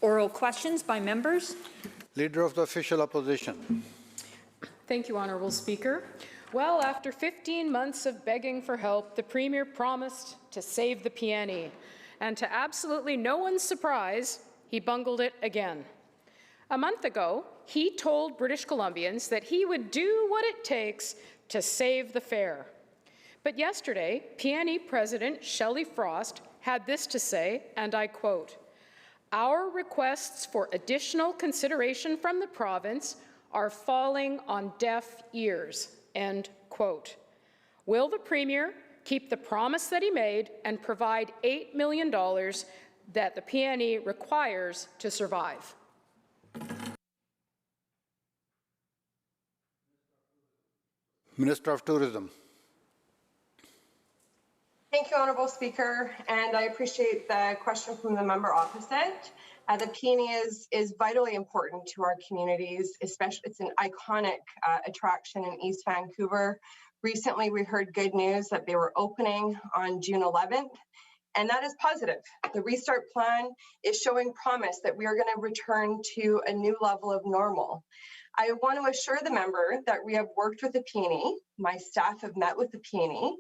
Oral questions by members. Leader of the Official Opposition. Thank you, Honourable Speaker. Well, after 15 months of begging for help, the Premier promised to save the PNE. And to absolutely no one's surprise, he bungled it again. A month ago, he told British Columbians that he would do what it takes to save the fare. But yesterday, PNE President Shelley Frost had this to say, and I quote, "Our requests for additional consideration from the province are falling on deaf ears," end quote. Will the Premier keep the promise that he made and provide $8 million that the PNE requires to survive? Minister of Tourism. Thank you, Honourable Speaker, and I appreciate the question from the member opposite. The PNE is vitally important to our communities, especially it's an iconic attraction in East Vancouver. Recently, we heard good news that they were opening on June 11th, and that is positive. The restart plan is showing promise that we are going to return to a new level of normal. I want to assure the member that we have worked with the PNE. My staff have met with the PNE.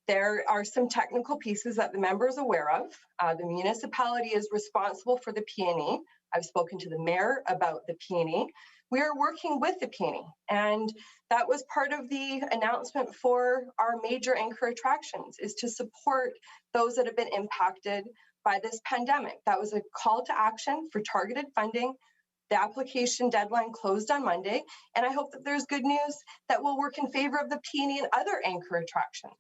There are some technical pieces that the member is aware of. The municipality is responsible for the PNE. I've spoken to the mayor about the PNE. We are working with the PNE, and that was part of the announcement for our major anchor attractions, is to support those that have been impacted by this pandemic. That was a call to action for targeted funding. The application deadline closed on Monday, and I hope that there's good news that will work in favor of the PNE and other anchor attractions.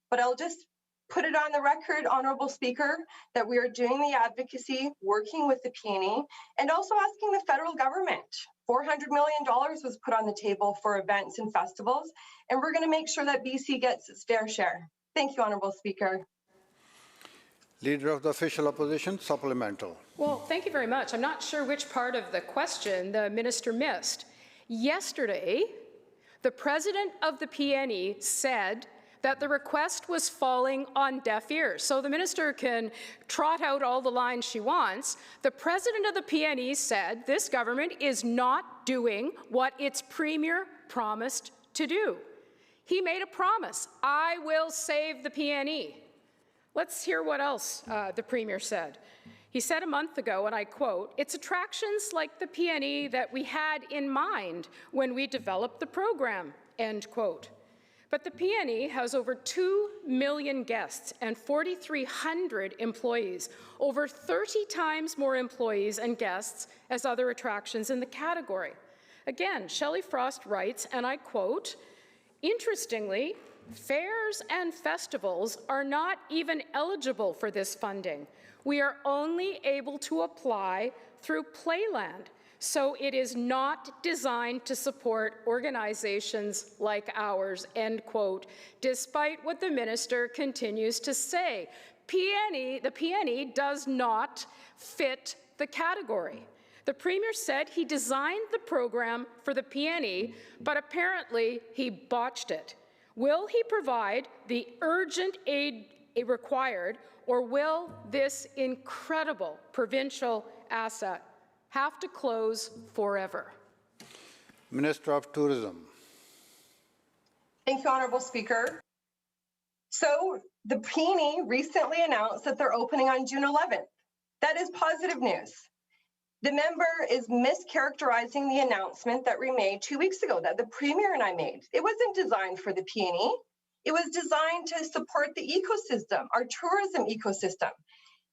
But I'll just put it on the record, Honourable Speaker, that we are doing the advocacy, working with the PNE, and also asking the federal government. $400 million was put on the table for events and festivals, and we're going to make sure that BC gets its fair share. Thank you, Honourable Speaker. Leader of the Official Opposition, supplemental. Well, thank you very much. I'm not sure which part of the question the minister missed. Yesterday, the president of the PNE said that the request was falling on deaf ears. So the minister can trot out all the lines she wants. The president of the PNE said this government is not doing what its premier promised to do. He made a promise, I will save the PNE. Let's hear what else the premier said. He said a month ago, and I quote, "It's attractions like the PNE that we had in mind when we developed the program," end quote. But the PNE has over 2 million guests and 4,300 employees, over 30 times more employees and guests as other attractions in the category. Again, Shelley Frost writes, and I quote, "Interestingly, fairs and festivals are not even eligible for this funding. We are only able to apply through Playland. So it is not designed to support organizations like ours," end quote, despite what the minister continues to say. The PNE does not fit the category. The Premier said he designed the program for the PNE, but apparently he botched it. Will he provide the urgent aid required, or will this incredible provincial asset have to close forever? Minister of Tourism. Thank you, Honourable Speaker. So the PNE recently announced that they're opening on June 11th. That is positive news. The member is mischaracterizing the announcement that we made 2 weeks ago, that the Premier and I made. It wasn't designed for the PNE. It was designed to support the ecosystem, our tourism ecosystem.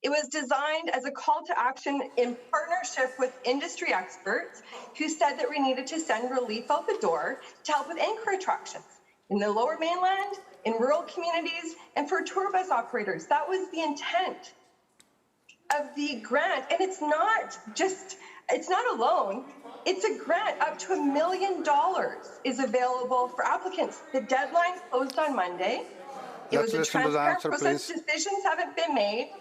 It was designed as a call to action in partnership with industry experts who said that we needed to send relief out the door to help with anchor attractions in the Lower Mainland, in rural communities, and for tour bus operators. That was the intent of the grant. And it's not a loan, it's a grant. Up to $1 million is available for applicants. The deadline closed on Monday. It was a transparent process. Decisions haven't been made.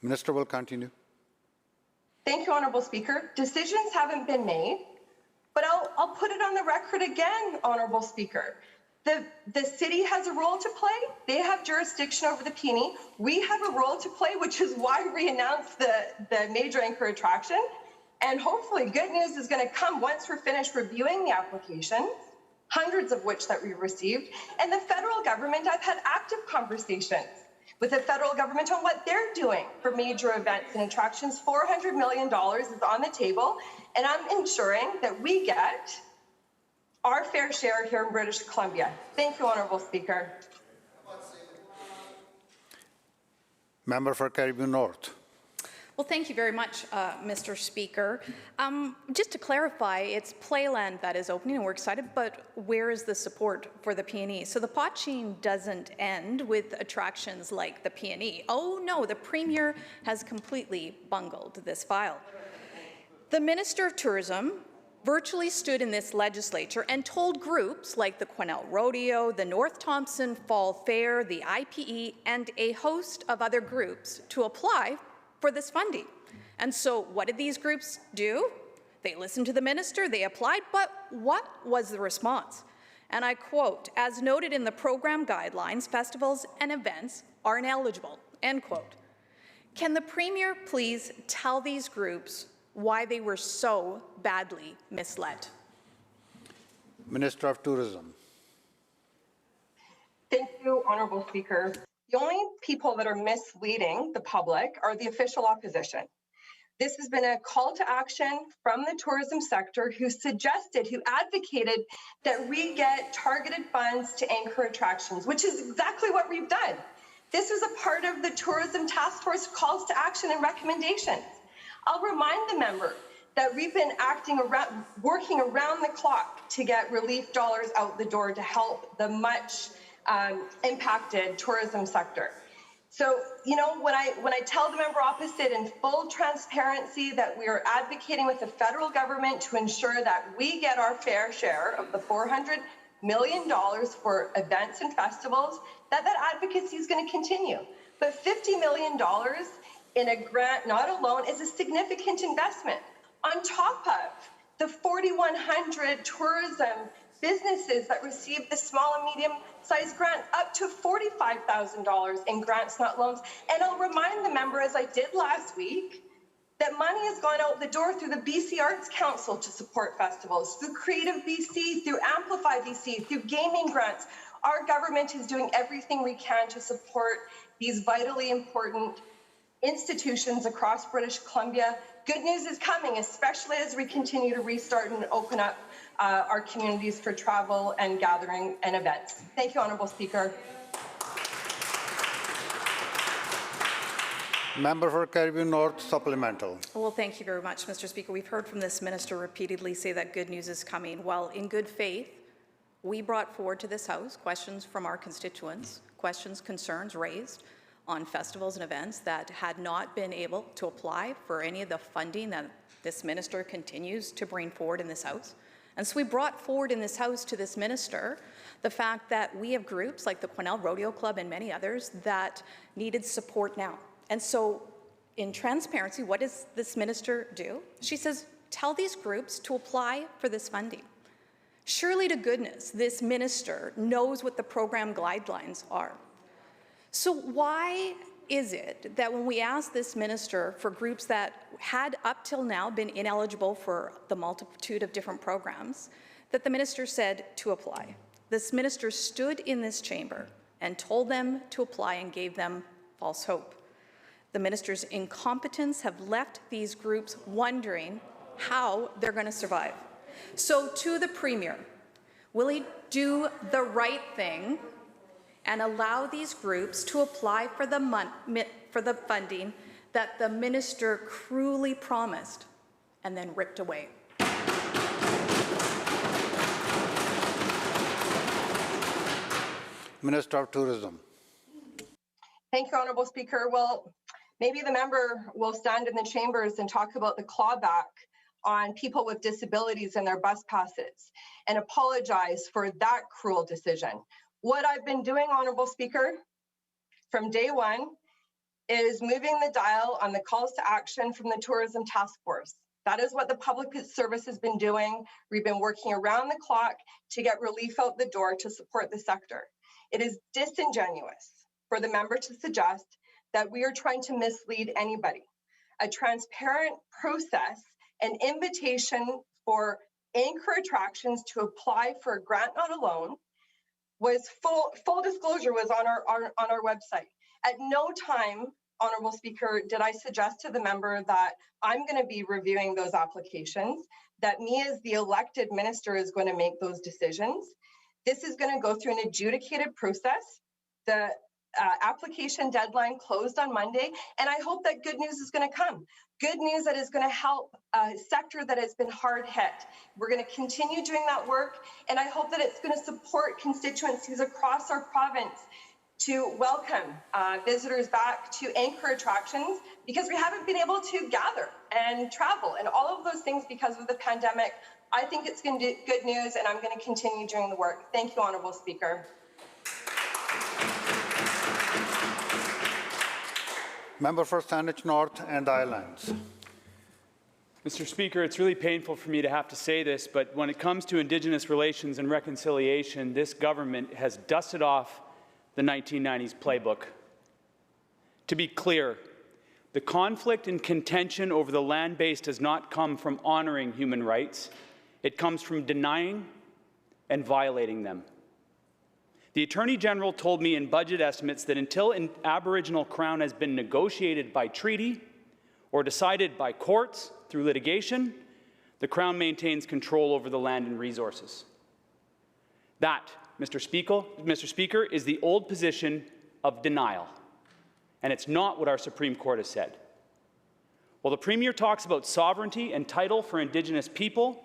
Minister will continue. Thank you, Honourable Speaker. Decisions haven't been made, but I'll put it on the record again, Honourable Speaker. The city has a role to play. They have jurisdiction over the peony. We have a role to play, which is why we announced the major anchor attraction. And hopefully good news is going to come once we're finished reviewing the applications, hundreds of which that we've received. And the federal government, I've had active conversations with the federal government on what they're doing for major events and attractions. $400 million is on the table, and I'm ensuring that we get our fair share here in British Columbia. Thank you, Honourable Speaker. Member for Cariboo North. Well, thank you very much, Mr. Speaker. Just to clarify, it's Playland that is opening, and we're excited, but where is the support for the PNE? So the pot chain doesn't end with attractions like the PNE. Oh no, the Premier has completely bungled this file. The Minister of Tourism virtually stood in this legislature and told groups like the Quesnel Rodeo, the North Thompson Fall Fair, the IPE, and a host of other groups to apply for this funding. And so what did these groups do? They listened to the minister, they applied, but what was the response? And I quote, "As noted in the program guidelines, festivals and events are ineligible," end quote. Can the Premier please tell these groups why they were so badly misled? Minister of Tourism. Thank you, Honourable Speaker. The only people that are misleading the public are the official opposition. This has been a call to action from the tourism sector who advocated that we get targeted funds to anchor attractions, which is exactly what we've done. This was a part of the Tourism Task Force calls to action and recommendations. I'll remind the member that we've been working around the clock to get relief dollars out the door to help the much impacted tourism sector. So, you know, when I tell the member opposite in full transparency that we are advocating with the federal government to ensure that we get our fair share of the $400 million for events and festivals, that advocacy is going to continue. But $50 million in a grant, not alone, is a significant investment. On top of the 4,100 tourism businesses that received the small and medium-sized grant, up to $45,000 in grants, not loans. And I'll remind the member, as I did last week, that money has gone out the door through the BC Arts Council to support festivals, through Creative BC, through Amplify BC, through gaming grants. Our government is doing everything we can to support these vitally important institutions across British Columbia. Good news is coming, especially as we continue to restart and open up our communities for travel and gathering and events. Thank you, Honourable Speaker. Member for Cariboo North, supplemental. Well, thank you very much, Mr. Speaker. We've heard from this minister repeatedly say that good news is coming. Well, in good faith, we brought forward to this House questions from our constituents, concerns raised on festivals and events that had not been able to apply for any of the funding that this minister continues to bring forward in this House. And so we brought forward in this House to this minister the fact that we have groups like the Quesnel Rodeo Club and many others that needed support now. And so in transparency, what does this minister do? She says, tell these groups to apply for this funding. Surely to goodness, this minister knows what the program guidelines are. So why is it that when we asked this minister for groups that had up till now been ineligible for the multitude of different programs, that the minister said to apply? This minister stood in this chamber and told them to apply and gave them false hope. The minister's incompetence have left these groups wondering how they're going to survive. So to the Premier, will he do the right thing and allow these groups to apply for the funding that the minister cruelly promised and then ripped away? Minister of Tourism. Thank you, Honourable Speaker. Well, maybe the member will stand in the chambers and talk about the clawback on people with disabilities and their bus passes and apologize for that cruel decision. What I've been doing, Honourable Speaker, from day one is moving the dial on the calls to action from the Tourism Task Force. That is what the public service has been doing. We've been working around the clock to get relief out the door to support the sector. It is disingenuous for the member to suggest that we are trying to mislead anybody. A transparent process, an invitation for anchor attractions to apply for a grant, not a loan, was full disclosure was on our website. At no time, Honourable Speaker, did I suggest to the member that I'm going to be reviewing those applications, that me as the elected minister is going to make those decisions. This is going to go through an adjudicated process. The application deadline closed on Monday, and I hope that good news is going to come. Good news that is going to help a sector that has been hard hit. We're going to continue doing that work, and I hope that it's going to support constituencies across our province to welcome visitors back to anchor attractions, because we haven't been able to gather and travel and all of those things because of the pandemic. I think it's going to be good news, and I'm going to continue doing the work. Thank you, Honourable Speaker. Member for Saanich North and Islands. Mr. Speaker, it's really painful for me to have to say this, but when it comes to Indigenous relations and reconciliation, this government has dusted off the 1990s playbook. To be clear, the conflict and contention over the land base does not come from honoring human rights. It comes from denying and violating them. The Attorney General told me in budget estimates that until an Aboriginal Crown has been negotiated by treaty or decided by courts through litigation, the Crown maintains control over the land and resources. That, Mr. Speaker, is the old position of denial, and it's not what our Supreme Court has said. While the Premier talks about sovereignty and title for Indigenous people,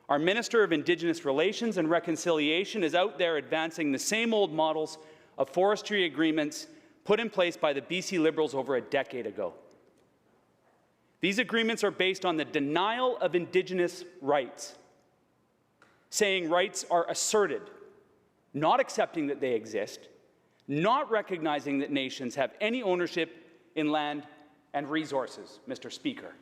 our Minister of Indigenous Relations and Reconciliation is out there advancing the same old models of forestry agreements put in place by the BC Liberals over a decade ago. These agreements are based on the denial of Indigenous rights, saying rights are asserted, not accepting that they exist, not recognizing that nations have any ownership in land and resources, Mr. Speaker.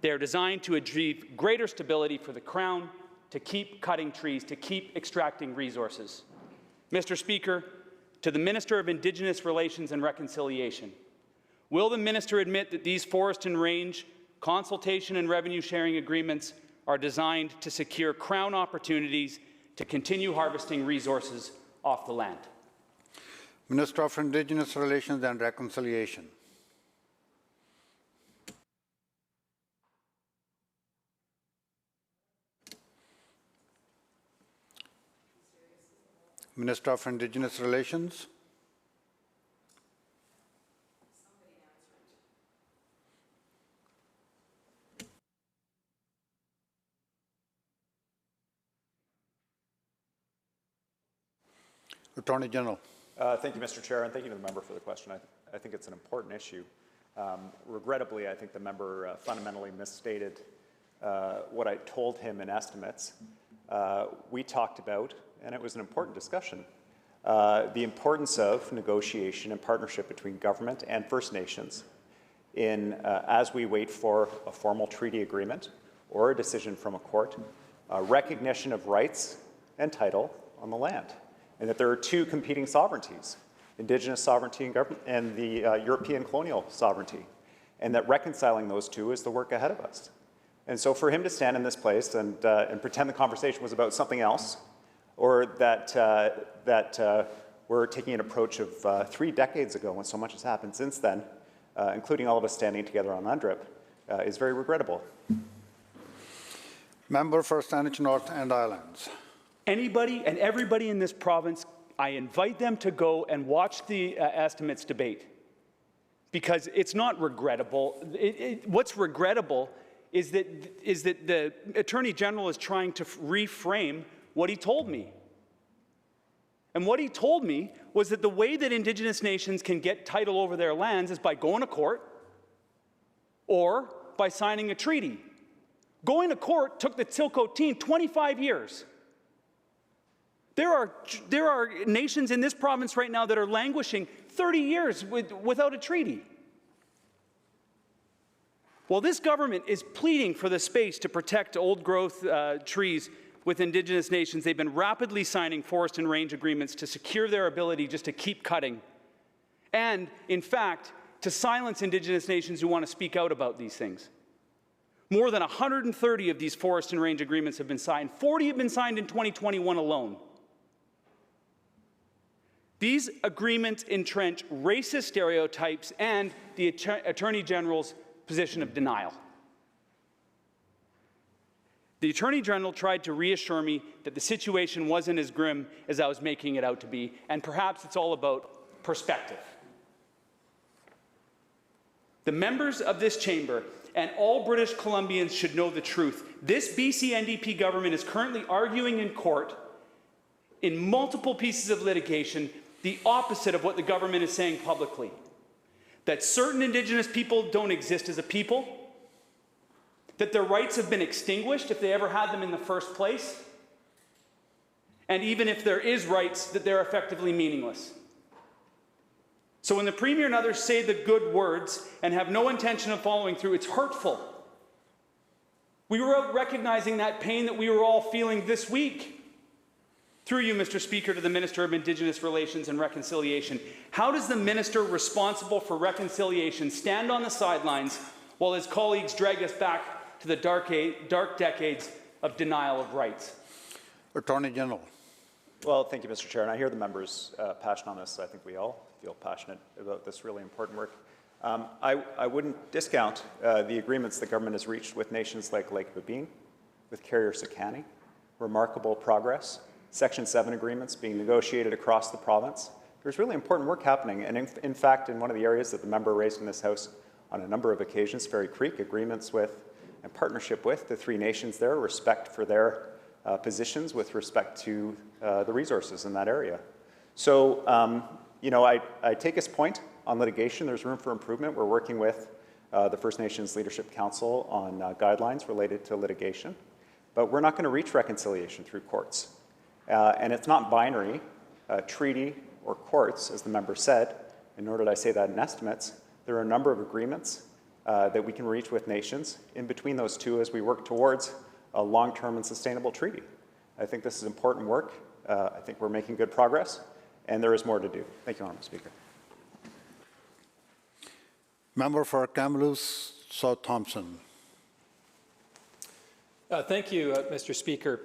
They are designed to achieve greater stability for the Crown, to keep cutting trees, to keep extracting resources. Mr. Speaker, to the Minister of Indigenous Relations and Reconciliation, will the minister admit that these forest and range consultation and revenue sharing agreements are designed to secure Crown opportunities to continue harvesting resources off the land? Minister of Indigenous Relations and Reconciliation. Minister of Indigenous Relations. Attorney General. Thank you, Mr. Chair, and thank you to the member for the question. I think it's an important issue. Regrettably, I think the member fundamentally misstated what I told him in estimates. We talked about, and it was an important discussion, the importance of negotiation and partnership between government and First Nations as we wait for a formal treaty agreement or a decision from a court, recognition of rights and title on the land, and that there are two competing sovereignties, Indigenous sovereignty and the European colonial sovereignty, and that reconciling those two is the work ahead of us. And so for him to stand in this place and pretend the conversation was about something else, or that we're taking an approach of 3 decades ago when so much has happened since then, including all of us standing together on UNDRIP, is very regrettable. Member for Saanich North and Islands. Anybody and everybody in this province, I invite them to go and watch the estimates debate, because it's not regrettable. What's regrettable is that the Attorney General is trying to reframe what he told me. And what he told me was that the way that Indigenous nations can get title over their lands is by going to court or by signing a treaty. Going to court took the Tsilhqot'in team 25 years. There are nations in this province right now that are languishing 30 years without a treaty. While this government is pleading for the space to protect old-growth trees with Indigenous nations, they've been rapidly signing forest and range agreements to secure their ability just to keep cutting, and, in fact, to silence Indigenous nations who want to speak out about these things. More than 130 of these forest and range agreements have been signed. 40 have been signed in 2021 alone. These agreements entrench racist stereotypes and the Attorney General's position of denial. The Attorney General tried to reassure me that the situation wasn't as grim as I was making it out to be, and perhaps it's all about perspective. The members of this chamber and all British Columbians should know the truth. This BC NDP government is currently arguing in court in multiple pieces of litigation the opposite of what the government is saying publicly. That certain Indigenous people don't exist as a people, that their rights have been extinguished if they ever had them in the first place, and even if there is rights, that they're effectively meaningless. So when the Premier and others say the good words and have no intention of following through, it's hurtful. We were out recognizing that pain that we were all feeling this week. Through you, Mr. Speaker, to the Minister of Indigenous Relations and Reconciliation. How does the Minister responsible for reconciliation stand on the sidelines while his colleagues drag us back to the dark decades of denial of rights? Attorney General. Well, thank you, Mr. Chair, and I hear the members' passion on this. I think we all feel passionate about this really important work. I wouldn't discount the agreements the government has reached with nations like Lake Babine, with Carrier Sekani. Remarkable progress. Section 7 agreements being negotiated across the province. There's really important work happening, and in fact, in one of the areas that the member raised in this House on a number of occasions, Fairy Creek, agreements with and partnership with the three nations there, respect for their positions with respect to the resources in that area. So, you know, I take his point on litigation. There's room for improvement. We're working with the First Nations Leadership Council on guidelines related to litigation, but we're not going to reach reconciliation through courts. And it's not binary, treaty or courts, as the member said, and nor did I say that in estimates. There are a number of agreements that we can reach with nations in between those two as we work towards a long-term and sustainable treaty. I think this is important work. I think we're making good progress, and there is more to do. Thank you, Honourable Speaker. Member for Kamloops South Thompson. Thank you, Mr. Speaker.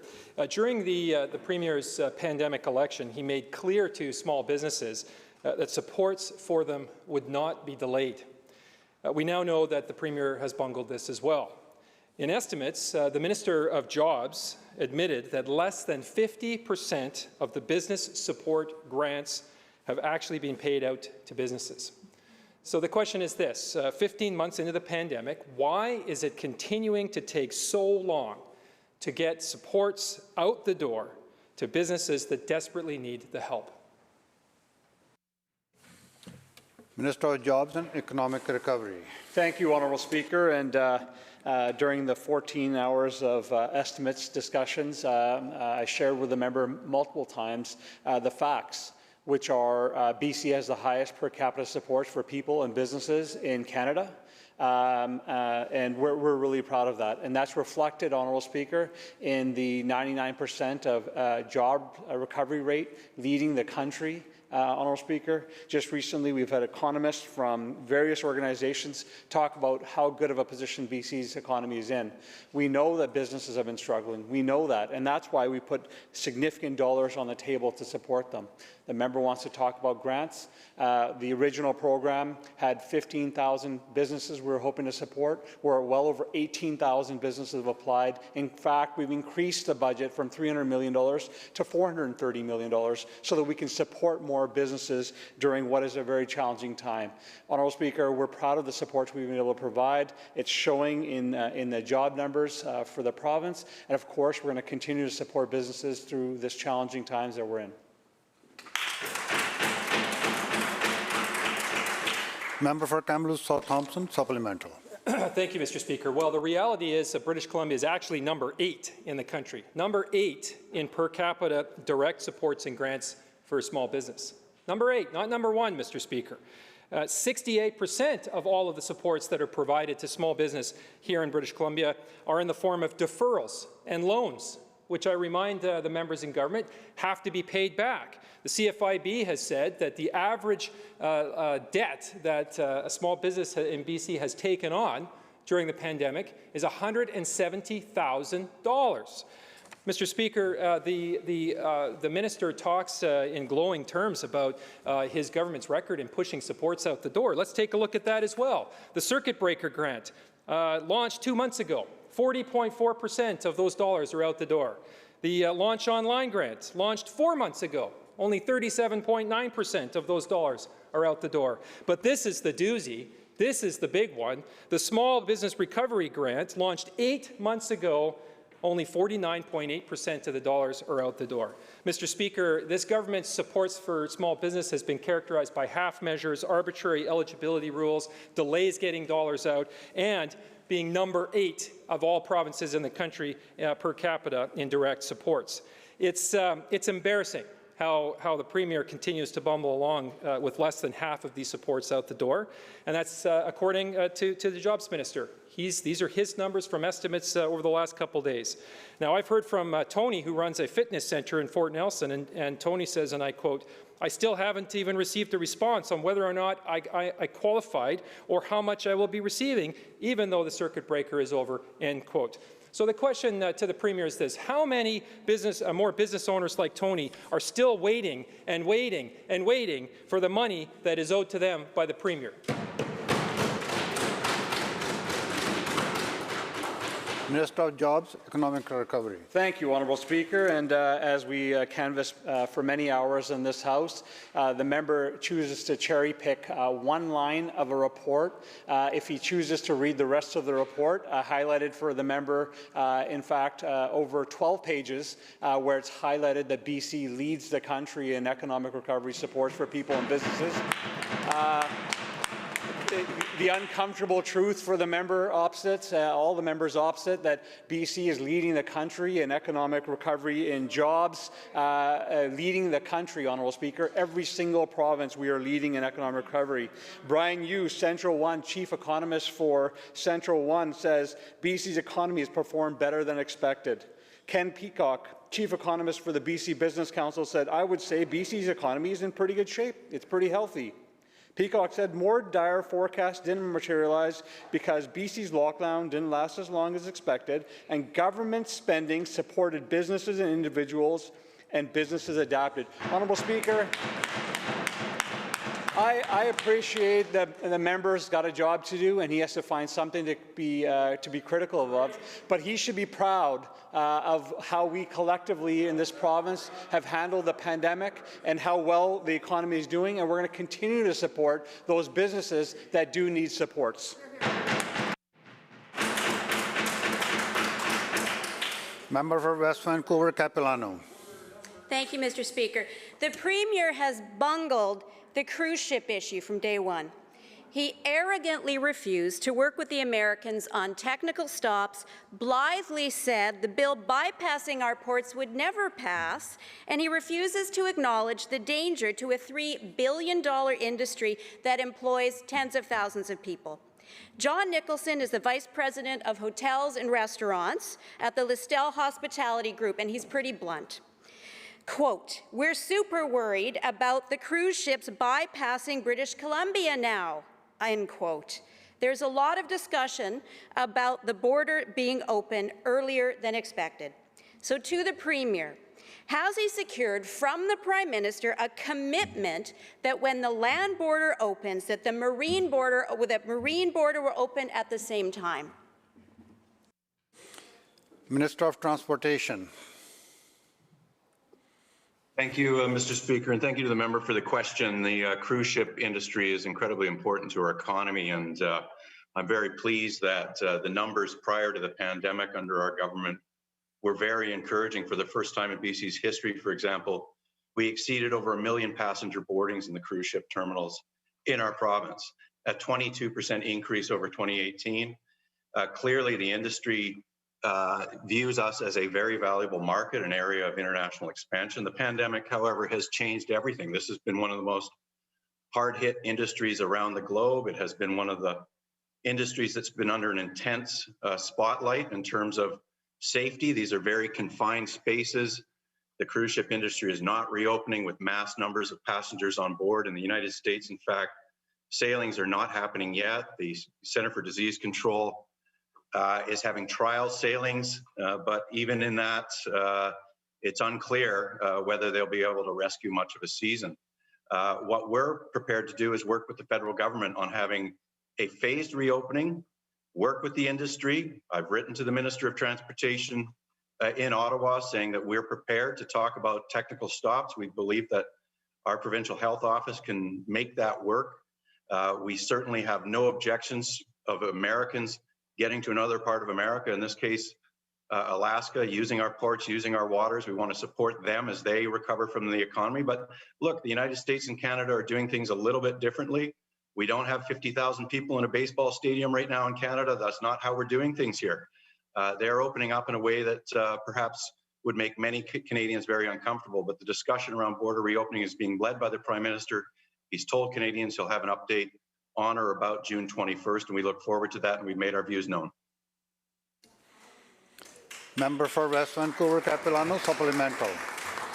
During the Premier's pandemic election, he made clear to small businesses that supports for them would not be delayed. We now know that the Premier has bungled this as well. In estimates, the Minister of Jobs admitted that less than 50% of the business support grants have actually been paid out to businesses. So the question is this, 15 months into the pandemic, why is it continuing to take so long to get supports out the door to businesses that desperately need the help? Minister of Jobs and Economic Recovery. Thank you, Honourable Speaker. And during the 14 hours of estimates discussions, I shared with the member multiple times the facts, which are BC has the highest per capita support for people and businesses in Canada. And we're really proud of that. And that's reflected, Honourable Speaker, in the 99% of job recovery rate leading the country. Honourable Speaker, just recently we've had economists from various organizations talk about how good of a position BC's economy is in. We know that businesses have been struggling. We know that, and that's why we put significant dollars on the table to support them. The member wants to talk about grants. The original program had 15,000 businesses we were hoping to support. We're well over 18,000 businesses have applied. In fact, we've increased the budget from $300 million to $430 million so that we can support more businesses during what is a very challenging time. Honourable Speaker, we're proud of the support we've been able to provide. It's showing in the job numbers for the province. And of course, we're going to continue to support businesses through this challenging times that we're in. Member for Kamloops South Thompson, supplemental. Thank you, Mr. Speaker. Well, the reality is that British Columbia is actually number 8 in the country. Number 8 in per capita direct supports and grants for a small business. Number 8, not number 1, Mr. Speaker. 68% of all of the supports that are provided to small business here in British Columbia are in the form of deferrals and loans, which I remind the members in government have to be paid back. The CFIB has said that the average debt that a small business in BC has taken on during the pandemic is $170,000. Mr. Speaker, the minister talks in glowing terms about his government's record in pushing supports out the door. Let's take a look at that as well. The Circuit Breaker Grant launched 2 months ago. 40.4% of those dollars are out the door. The Launch Online Grant launched 4 months ago. Only 37.9% of those dollars are out the door. But this is the doozy. This is the big one. The Small Business Recovery Grant launched 8 months ago. Only 49.8% of the dollars are out the door. Mr. Speaker, this government's supports for small business has been characterized by half measures, arbitrary eligibility rules, delays getting dollars out, and being number 8 of all provinces in the country per capita in direct supports. It's embarrassing how the Premier continues to bumble along with less than half of these supports out the door, and that's according to the Jobs Minister. These are his numbers from estimates over the last couple days. Now, I've heard from Tony, who runs a fitness center in Fort Nelson, and Tony says, and I quote, "I still haven't even received a response on whether or not I qualified or how much I will be receiving, even though the circuit breaker is over," end quote. So the question to the Premier is this: how many more business owners like Tony are still waiting and waiting and waiting for the money that is owed to them by the Premier? Minister of Jobs, Economic Recovery. Thank you, Honourable Speaker. And as we canvass for many hours in this House, the member chooses to cherry pick one line of a report. If he chooses to read the rest of the report, highlighted for the member, in fact, over 12 pages, where it's highlighted that BC leads the country in economic recovery support for people and businesses. The uncomfortable truth for the member opposite, all the members opposite, that BC is leading the country in economic recovery in jobs, leading the country, Honourable Speaker. Every single province we are leading in economic recovery. Brian Yu, Central One Chief Economist for Central One, says BC's economy has performed better than expected. Ken Peacock, Chief Economist for the BC Business Council, said, "I would say BC's economy is in pretty good shape. It's pretty healthy." Peacock said more dire forecasts didn't materialize because BC's lockdown didn't last as long as expected, and government spending supported businesses and individuals, and businesses adapted. Honourable Speaker, I appreciate that the member's got a job to do and he has to find something to be critical of, but he should be proud of how we collectively in this province have handled the pandemic and how well the economy is doing, and we're going to continue to support those businesses that do need supports. Member for West Vancouver, Capilano. Thank you, Mr. Speaker. The Premier has bungled the cruise ship issue from day one. He arrogantly refused to work with the Americans on technical stops, blithely said the bill bypassing our ports would never pass, and he refuses to acknowledge the danger to a $3 billion industry that employs tens of thousands of people. John Nicholson is the Vice President of Hotels and Restaurants at the Listel Hospitality Group, and he's pretty blunt. Quote, "We're super worried about the cruise ships bypassing British Columbia now," end quote. There's a lot of discussion about the border being open earlier than expected. So to the Premier, has he secured from the Prime Minister a commitment that when the land border opens, that the marine border will open at the same time? Minister of Transportation. Thank you, Mr. Speaker, and thank you to the member for the question. The cruise ship industry is incredibly important to our economy, and I'm very pleased that the numbers prior to the pandemic under our government were very encouraging. For the first time in BC's history, for example, we exceeded over 1 million passenger boardings in the cruise ship terminals in our province, a 22% increase over 2018. Clearly, the industry views us as a very valuable market, an area of international expansion. The pandemic, however, has changed everything. This has been one of the most hard-hit industries around the globe. It has been one of the industries that's been under an intense spotlight in terms of safety. These are very confined spaces. The cruise ship industry is not reopening with mass numbers of passengers on board. In the United States, in fact, sailings are not happening yet. The Center for Disease Control is having trial sailings, but even in that, it's unclear whether they'll be able to rescue much of a season. What we're prepared to do is work with the federal government on having a phased reopening, work with the industry. I've written to the Minister of Transportation in Ottawa saying that we're prepared to talk about technical stops. We believe that our provincial health office can make that work. We certainly have no objections of Americans getting to another part of America, in this case, Alaska, using our ports, using our waters. We want to support them as they recover from the economy. But look, the United States and Canada are doing things a little bit differently. We don't have 50,000 people in a baseball stadium right now in Canada. That's not how we're doing things here. They're opening up in a way that perhaps would make many Canadians very uncomfortable. But the discussion around border reopening is being led by the Prime Minister. He's told Canadians he'll have an update on or about June 21st, and we look forward to that, and we've made our views known. Member for West Vancouver, Capilano, supplemental.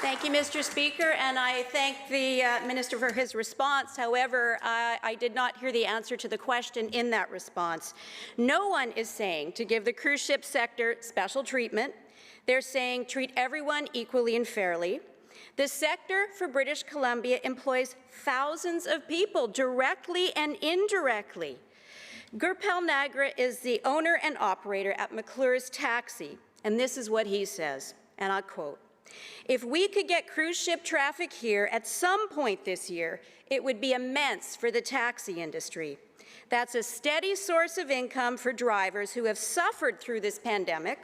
Thank you, Mr. Speaker, and I thank the Minister for his response. However, I did not hear the answer to the question in that response. No one is saying to give the cruise ship sector special treatment. They're saying treat everyone equally and fairly. The sector for British Columbia employs thousands of people directly and indirectly. Gurpal Nagra is the owner and operator at McClure's Taxi, and this is what he says, and I quote, "If we could get cruise ship traffic here at some point this year, it would be immense for the taxi industry. That's a steady source of income for drivers who have suffered through this pandemic.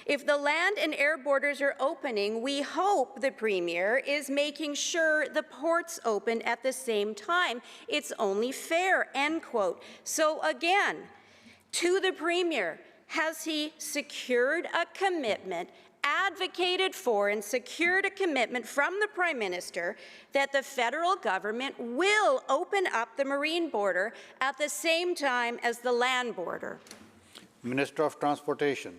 If the land and air borders are opening, we hope the Premier is making sure the ports open at the same time. It's only fair," end quote. So again, to the Premier, has he secured a commitment, advocated for and secured a commitment from the Prime Minister that the federal government will open up the marine border at the same time as the land border? Minister of Transportation.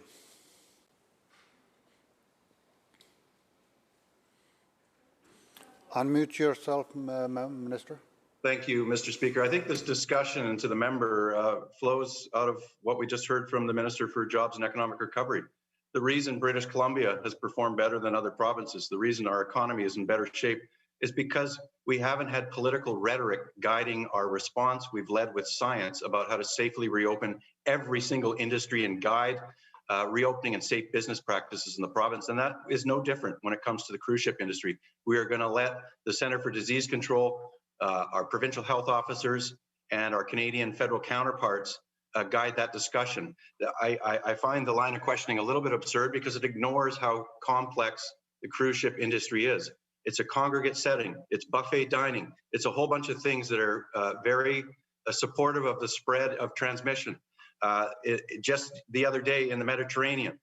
Unmute yourself, Minister. Thank you, Mr. Speaker. I think this discussion, and to the member, flows out of what we just heard from the Minister for Jobs and Economic Recovery. The reason British Columbia has performed better than other provinces, the reason our economy is in better shape, is because we haven't had political rhetoric guiding our response. We've led with science about how to safely reopen every single industry and guide reopening and safe business practices in the province. And that is no different when it comes to the cruise ship industry. We are going to let the Center for Disease Control, our provincial health officers, and our Canadian federal counterparts guide that discussion. I find the line of questioning a little bit absurd because it ignores how complex the cruise ship industry is. It's a congregate setting, it's buffet dining, it's a whole bunch of things that are very supportive of the spread of transmission. Just the other day in the Mediterranean,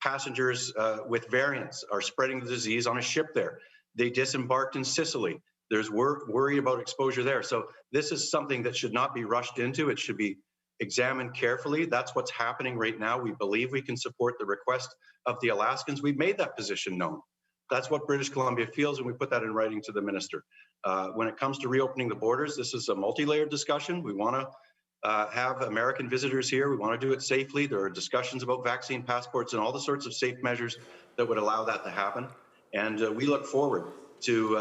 passengers with variants are spreading the disease on a ship there. They disembarked in Sicily. There's worry about exposure there. So this is something that should not be rushed into. It should be examined carefully. That's what's happening right now. We believe we can support the request of the Alaskans. We've made that position known. That's what British Columbia feels, and we put that in writing to the minister. When it comes to reopening the borders, this is a multi-layered discussion. We want to have American visitors here. We want to do it safely. There are discussions about vaccine passports and all the sorts of safe measures that would allow that to happen. And we look forward to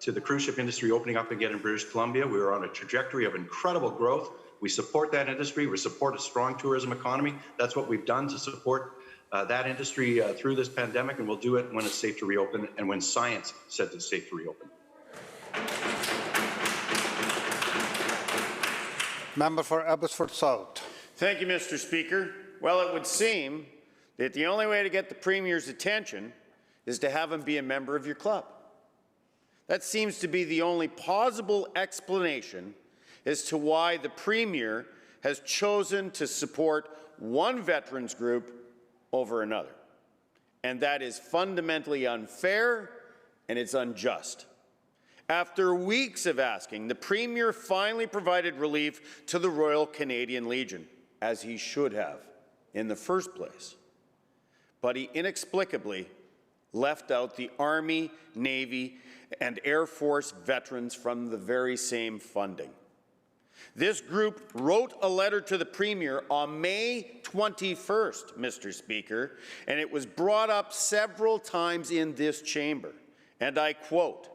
the cruise ship industry opening up again in British Columbia. We are on a trajectory of incredible growth. We support that industry. We support a strong tourism economy. That's what we've done to support that industry through this pandemic, and we'll do it when it's safe to reopen and when science says it's safe to reopen. Member for Abbotsford South. Thank you, Mr. Speaker. Well, it would seem that the only way to get the Premier's attention is to have him be a member of your club. That seems to be the only plausible explanation as to why the Premier has chosen to support one veterans group over another. And that is fundamentally unfair and it's unjust. After weeks of asking, the Premier finally provided relief to the Royal Canadian Legion, as he should have in the first place. But he inexplicably left out the Army, Navy, and Air Force veterans from the very same funding. This group wrote a letter to the Premier on May 21st, Mr. Speaker, and it was brought up several times in this chamber. And I quote,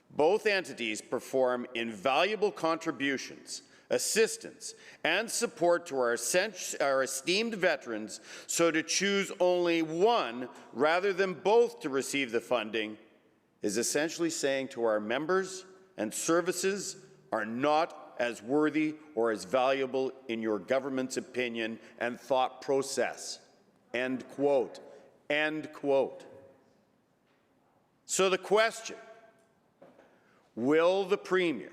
"Both entities perform invaluable contributions, assistance, and support to our esteemed veterans, so to choose only one rather than both to receive the funding is essentially saying to our members and services are not as worthy or as valuable in your government's opinion and thought process." End quote. End quote. So the question, will the Premier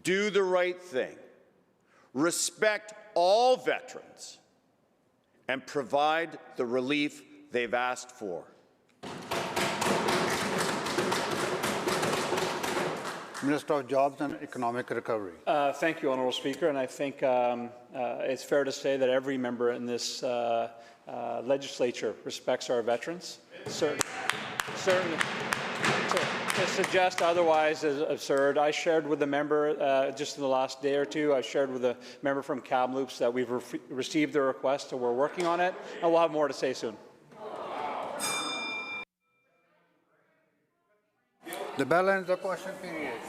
do the right thing, respect all veterans, and provide the relief they've asked for? Minister of Jobs and Economic Recovery. Thank you, Honourable Speaker, and I think it's fair to say that every member in this legislature respects our veterans. Certainly, to suggest otherwise is absurd. I shared with the member just in the last day or two, I shared with the member from Kamloops that we've received the request, so we're working on it, and we'll have more to say soon. The bell ends the question period.